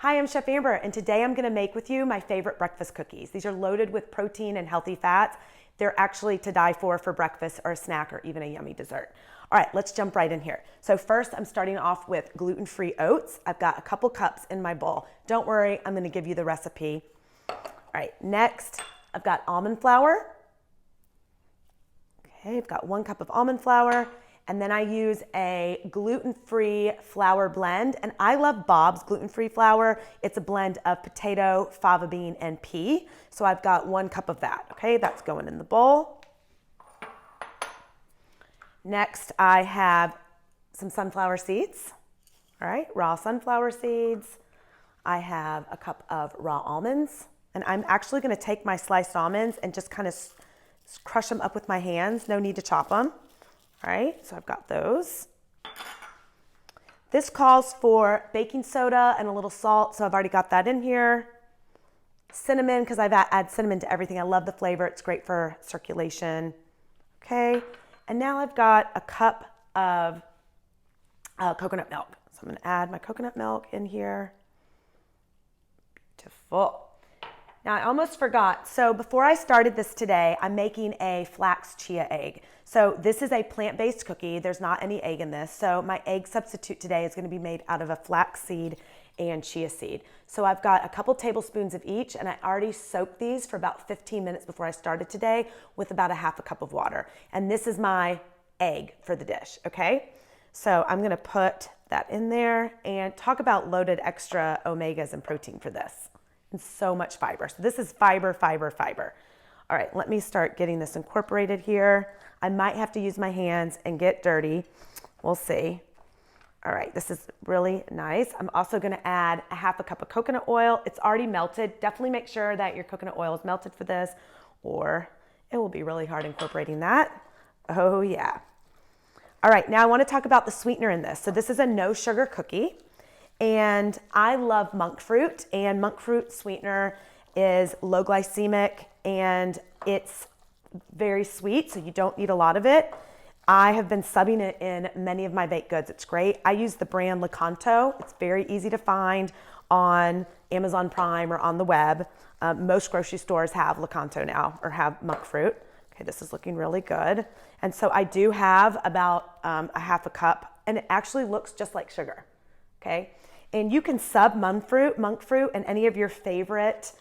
Hi, I'm Chef Amber, and today I'm gonna make with you my favorite breakfast cookies. These are loaded with protein and healthy fats. They're actually to die for breakfast or a snack or even a yummy dessert. All right, let's jump right in here. So first, I'm starting off with gluten-free oats. I've got a couple cups in my bowl. Don't worry, I'm gonna give you the recipe. All right, next, I've got almond flour. Okay, I've got 1 cup of almond flour. And then I use a gluten-free flour blend. And I love Bob's gluten-free flour. It's a blend of potato, fava bean, and pea. So I've got 1 cup of that. Okay, that's going in the bowl. Next, I have some sunflower seeds. All right, raw sunflower seeds. I have a cup of raw almonds. And I'm actually gonna take my sliced almonds and just kind of crush them up with my hands. No need to chop them. All right, so I've got those. This calls for baking soda and a little salt, so I've already got that in here. Cinnamon, because I've added cinnamon to everything. I love the flavor. It's great for circulation. Okay, and now I've got a cup of coconut milk. So I'm gonna add my coconut milk in here. Beautiful. Now I almost forgot. So before I started this today, I'm making a flax chia egg. So this is a plant-based cookie. There's not any egg in this. So my egg substitute today is gonna be made out of a flax seed and chia seed. So I've got a couple tablespoons of each, and I already soaked these for about 15 minutes before I started today with about a half a cup of water. And this is my egg for the dish, okay? So I'm gonna put that in there and talk about loaded extra omegas and protein for this. And so much fiber. So this is fiber, fiber, fiber. All right, let me start getting this incorporated here. I might have to use my hands and get dirty. We'll see. All right, this is really nice. I'm also gonna add a half a cup of coconut oil. It's already melted. Definitely make sure that your coconut oil is melted for this, or it will be really hard incorporating that. Oh yeah. All right, now I wanna talk about the sweetener in this. So this is a no sugar cookie. And I love monk fruit, and monk fruit sweetener is low glycemic and it's very sweet, so you don't need a lot of it. I have been subbing it in many of my baked goods. It's great. I use the brand Lakanto. It's very easy to find on Amazon Prime or on the web. Most grocery stores have Lakanto now, or have monk fruit. Okay, this is looking really good. And so I do have about a half a cup, and it actually looks just like sugar. Okay, and you can sub monk fruit and any of your favorite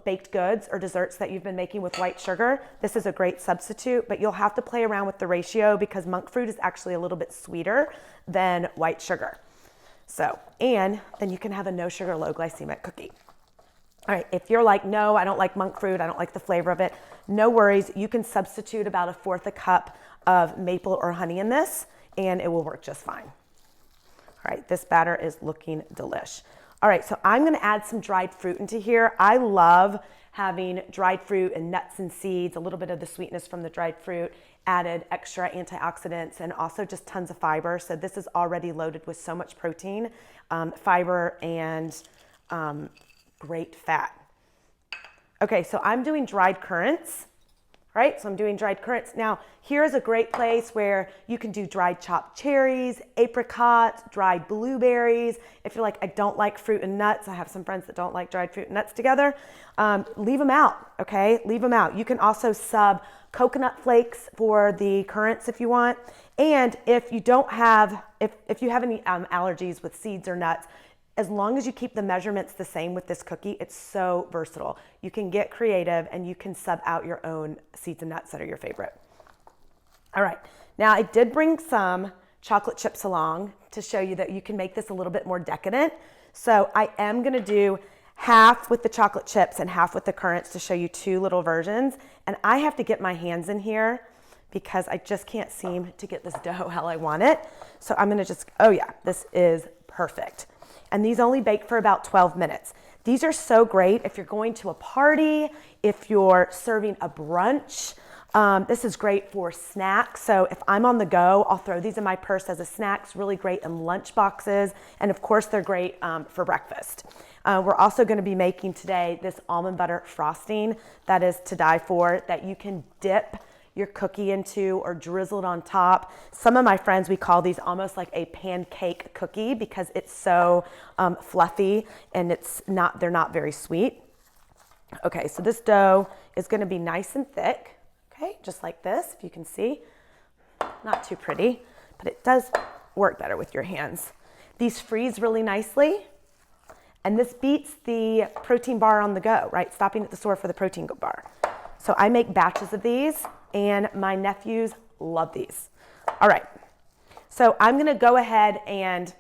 baked goods or desserts that you've been making with white sugar. This is a great substitute, but you'll have to play around with the ratio because monk fruit is actually a little bit sweeter than white sugar. So, and then you can have a no sugar, low glycemic cookie. All right, if you're like, no, I don't like monk fruit, I don't like the flavor of it, no worries. You can substitute about 1/4 cup of maple or honey in this, and it will work just fine. All right, this batter is looking delish. All right, so I'm gonna add some dried fruit into here. I love having dried fruit and nuts and seeds, a little bit of the sweetness from the dried fruit, added extra antioxidants, and also just tons of fiber. So this is already loaded with so much protein, fiber, and great fat. Okay, so I'm doing dried currants. Right, so I'm doing dried currants. Now, here's a great place where you can do dried chopped cherries, apricots, dried blueberries. If you're like, I don't like fruit and nuts, I have some friends that don't like dried fruit and nuts together, leave them out, okay? Leave them out. You can also sub coconut flakes for the currants if you want. And if you don't have, if you have any allergies with seeds or nuts, as long as you keep the measurements the same with this cookie, it's so versatile. You can get creative and you can sub out your own seeds and nuts that are your favorite. All right, now I did bring some chocolate chips along to show you that you can make this a little bit more decadent. So I am gonna do half with the chocolate chips and half with the currants to show you 2 little versions. And I have to get my hands in here because I just can't seem to get this dough how I want it. So I'm gonna just, oh yeah, this is perfect. And these only bake for about 12 minutes. These are so great if you're going to a party, if you're serving a brunch. This is great for snacks. So if I'm on the go, I'll throw these in my purse as a snack. It's really great in lunch boxes. And of course, they're great for breakfast. We're also gonna be making today this almond butter frosting that is to die for, that you can dip your cookie into or drizzle it on top. Some of my friends, we call these almost like a pancake cookie because it's so fluffy and they're not very sweet. Okay, so this dough is gonna be nice and thick, okay, just like this, if you can see. Not too pretty, but it does work better with your hands. These freeze really nicely, and this beats the protein bar on the go, right? Stopping at the store for the protein bar. So I make batches of these, and my nephews love these. All right, so I'm gonna go ahead and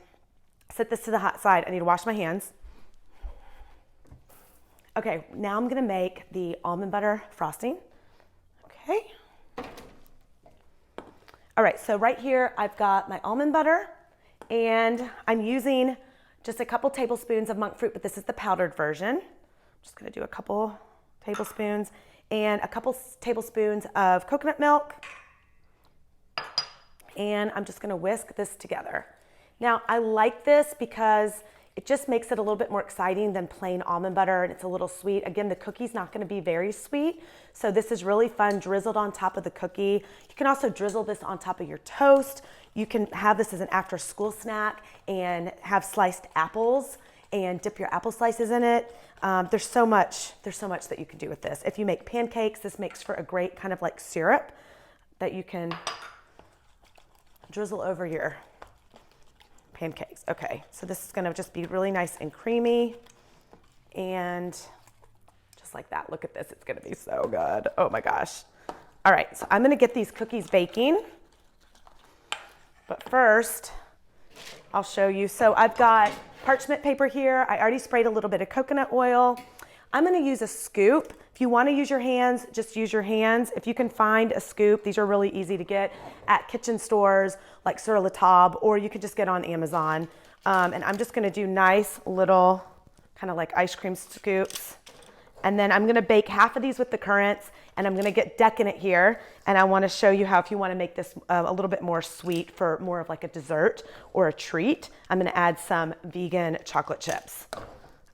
set this to the hot side. I need to wash my hands. Okay, now I'm gonna make the almond butter frosting. Okay. All right, so right here I've got my almond butter, and I'm using just a couple tablespoons of monk fruit, but this is the powdered version. I'm just gonna do a couple tablespoons and a couple tablespoons of coconut milk, and I'm just gonna whisk this together. Now, I like this because it just makes it a little bit more exciting than plain almond butter, and it's a little sweet. Again, the cookie's not gonna be very sweet, so this is really fun, drizzled on top of the cookie. You can also drizzle this on top of your toast. You can have this as an after-school snack and have sliced apples and dip your apple slices in it. There's so much that you can do with this. If you make pancakes, this makes for a great kind of like syrup that you can drizzle over your pancakes. Okay, so this is gonna just be really nice and creamy, and just like that. Look at this, it's gonna be so good. Oh my gosh. All right, so I'm gonna get these cookies baking, but first I'll show you. So I've got parchment paper here. I already sprayed a little bit of coconut oil. I'm gonna use a scoop. If you wanna use your hands, just use your hands. If you can find a scoop, these are really easy to get at kitchen stores like Sur La Table, or you could just get on Amazon. And I'm just gonna do nice little kind of like ice cream scoops. And then I'm gonna bake half of these with the currants, and I'm gonna get decadent here. And I wanna show you how if you wanna make this a little bit more sweet for more of like a dessert or a treat, I'm gonna add some vegan chocolate chips.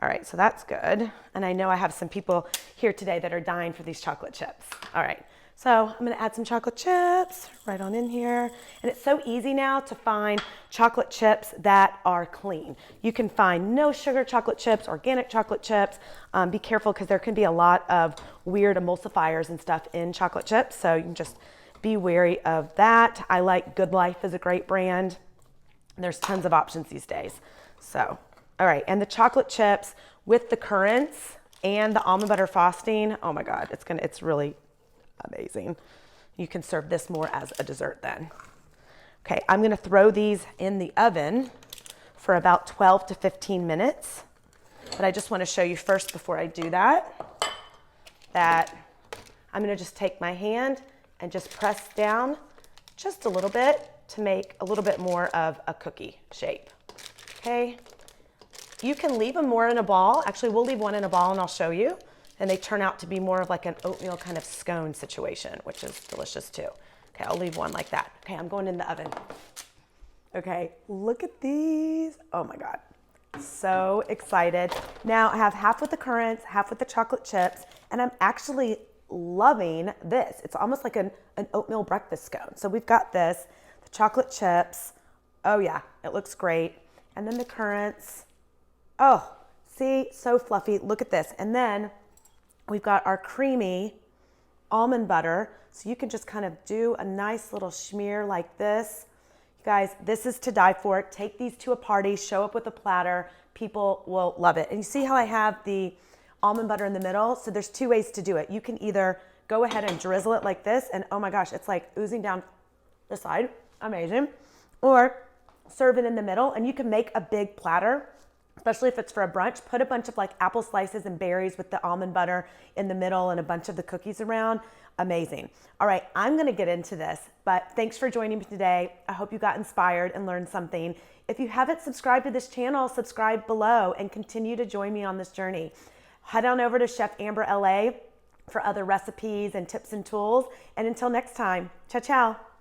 All right, so that's good. And I know I have some people here today that are dying for these chocolate chips. All right, so I'm gonna add some chocolate chips right on in here. And it's so easy now to find chocolate chips that are clean. You can find no sugar chocolate chips, organic chocolate chips. Be careful because there can be a lot of weird emulsifiers and stuff in chocolate chips. So you can just be wary of that. I like Good Life is a great brand. There's tons of options these days. So. All right, and the chocolate chips with the currants and the almond butter frosting, oh my God, it's really amazing. You can serve this more as a dessert then. Okay, I'm gonna throw these in the oven for about 12 to 15 minutes. But I just wanna show you first before I do that I'm gonna just take my hand and just press down just a little bit to make a little bit more of a cookie shape, okay? You can leave them more in a ball. Actually, we'll leave one in a ball and I'll show you. And they turn out to be more of like an oatmeal kind of scone situation, which is delicious too. Okay, I'll leave one like that. Okay, I'm going in the oven. Okay, look at these. Oh my God, so excited. Now I have half with the currants, half with the chocolate chips, and I'm actually loving this. It's almost like an oatmeal breakfast scone. So we've got this, the chocolate chips. Oh yeah, it looks great. And then the currants. Oh, see, so fluffy. Look at this. And then we've got our creamy almond butter. So you can just kind of do a nice little smear like this. You guys, this is to die for. Take these to a party, show up with a platter. People will love it. And you see how I have the almond butter in the middle? So there's two ways to do it. You can either go ahead and drizzle it like this, and oh my gosh, it's like oozing down the side. Amazing. Or serve it in the middle, and you can make a big platter. Especially if it's for a brunch, put a bunch of like apple slices and berries with the almond butter in the middle and a bunch of the cookies around. Amazing. All right, I'm gonna get into this, but thanks for joining me today. I hope you got inspired and learned something. If you haven't subscribed to this channel, subscribe below and continue to join me on this journey. Head on over to Chef Amber LA for other recipes and tips and tools. And until next time, ciao, ciao.